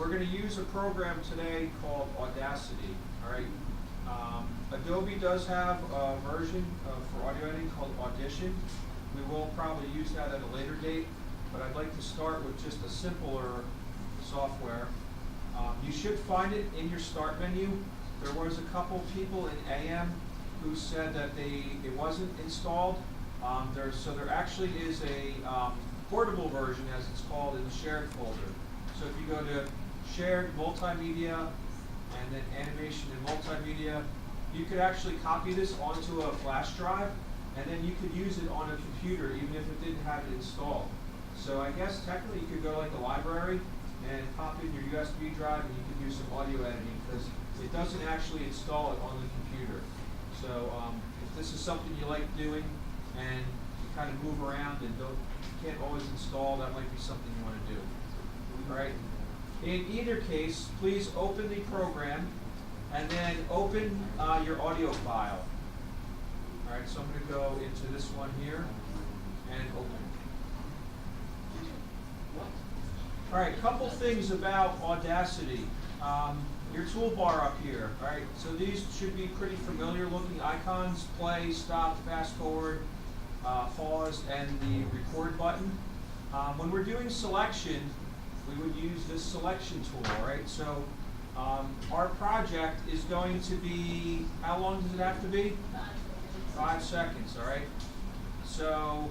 we're going to use a program today called Audacity. All right. Adobe does have a version for audio editing called Audition. We will probably use that at a later date, but I'd like to start with just a simpler software. You should find it in your start menu. There was a couple people in AM who said that it wasn't installed. So there actually is a portable version, as it's called, in the shared folder. So if you go to shared multimedia and then animation and multimedia, you could actually copy this onto a flash drive, and then you could use it on a computer even if it didn't have it installed. So I guess technically you could go to like the library and pop in your USB drive and you could do some audio editing, because it doesn't actually install it on the computer. So if this is something you like doing and you kind of move around and you can't always install, that might be something you want to do. All right. In either case, please open the program and then open your audio file. All right, so I'm going to go into this one here and open. All right, a couple things about Audacity. Your toolbar up here, all right, so these should be pretty familiar looking icons: play, stop, fast forward, pause, and the record button. When we're doing selection, we would use this selection tool, all right? So our project is going to be, how long does it have to be? 5 seconds, all right? So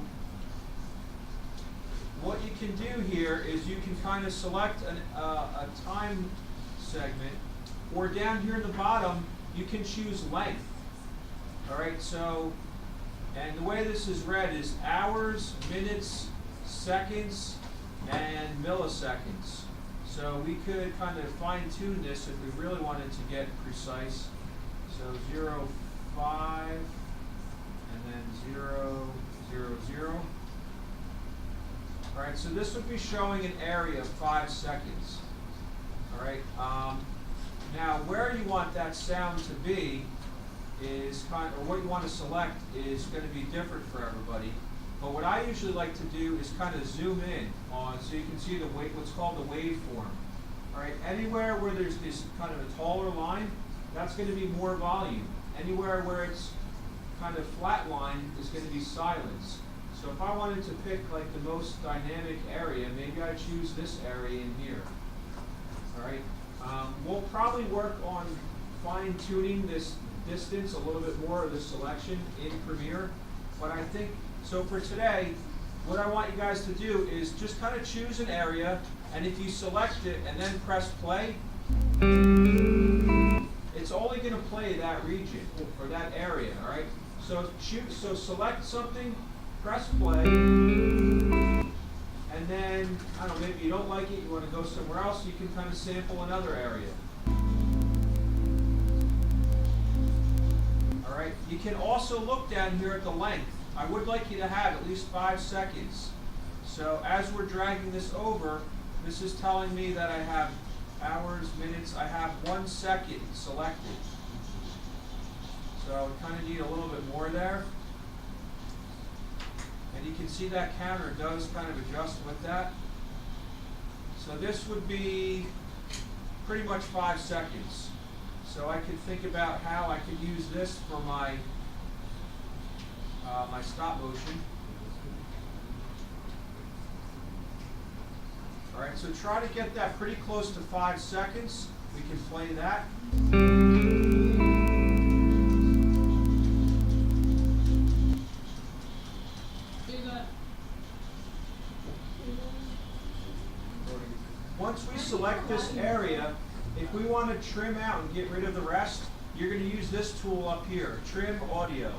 what you can do here is you can kind of select a time segment, or down here in the bottom, you can choose length. All right, so, and the way this is read is hours, minutes, seconds, and milliseconds. So we could kind of fine tune this if we really wanted to get precise. So 0, 5, and then 0, 0, 0. All right, so this would be showing an area of 5 seconds. All right. Now, where you want that sound to be is or what you want to select is going to be different for everybody. But what I usually like to do is kind of zoom in on, so you can see what's called the waveform. All right. Anywhere where there's this kind of a taller line, that's going to be more volume. Anywhere where it's kind of flat line is going to be silence. So if I wanted to pick like the most dynamic area, maybe I choose this area in here. All right. We'll probably work on fine-tuning this distance a little bit more of the selection in Premiere. But I think, so for today, what I want you guys to do is just kind of choose an area, and if you select it and then press play, it's only going to play that region or that area, all right? So select something, press play, and then, I don't know, maybe you don't like it, you want to go somewhere else, you can kind of sample another area. All right, you can also look down here at the length. I would like you to have at least 5 seconds. So as we're dragging this over, this is telling me that I have hours, minutes, I have 1 second selected. So I kind of need a little bit more there. And you can see that counter does kind of adjust with that. So this would be pretty much 5 seconds. So I could think about how I could use this for my my stop motion. All right, so try to get that pretty close to 5 seconds. We can play that. Once we select this area, if we want to trim out and get rid of the rest, you're going to use this tool up here, Trim Audio.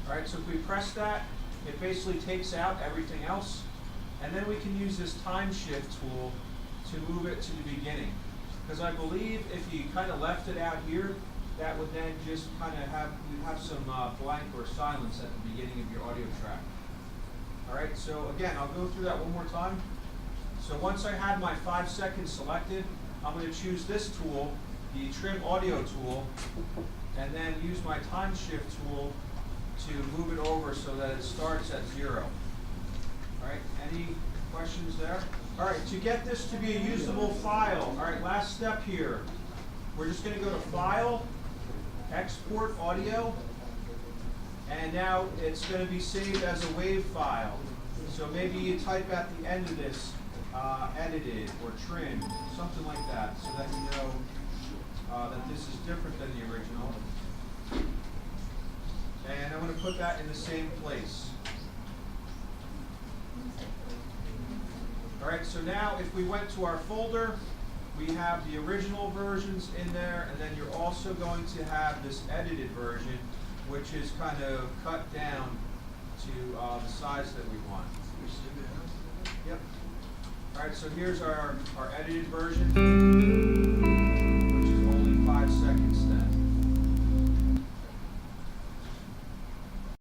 All right, so if we press that, it basically takes out everything else. And then we can use this Time Shift tool to move it to the beginning. Because I believe if you kind of left it out here, that would then just kind of have some blank or silence at the beginning of your audio track. All right, so again, I'll go through that one more time. So once I had my 5 seconds selected, I'm going to choose this tool, the Trim Audio tool, and then use my Time Shift tool to move it over so that it starts at 0. All right, any questions there? All right, to get this to be a usable file, all right, last step here. We're just going to go to File, Export Audio, and now it's going to be saved as a WAV file. So maybe you type at the end of this, edited or trimmed, something like that, so that you know that this is different than the original. And I'm going to put that in the same place. All right, so now if we went to our folder, we have the original versions in there, and then you're also going to have this edited version, which is kind of cut down to the size that we want. Yep. All right, so here's our edited version, which is only 5 seconds.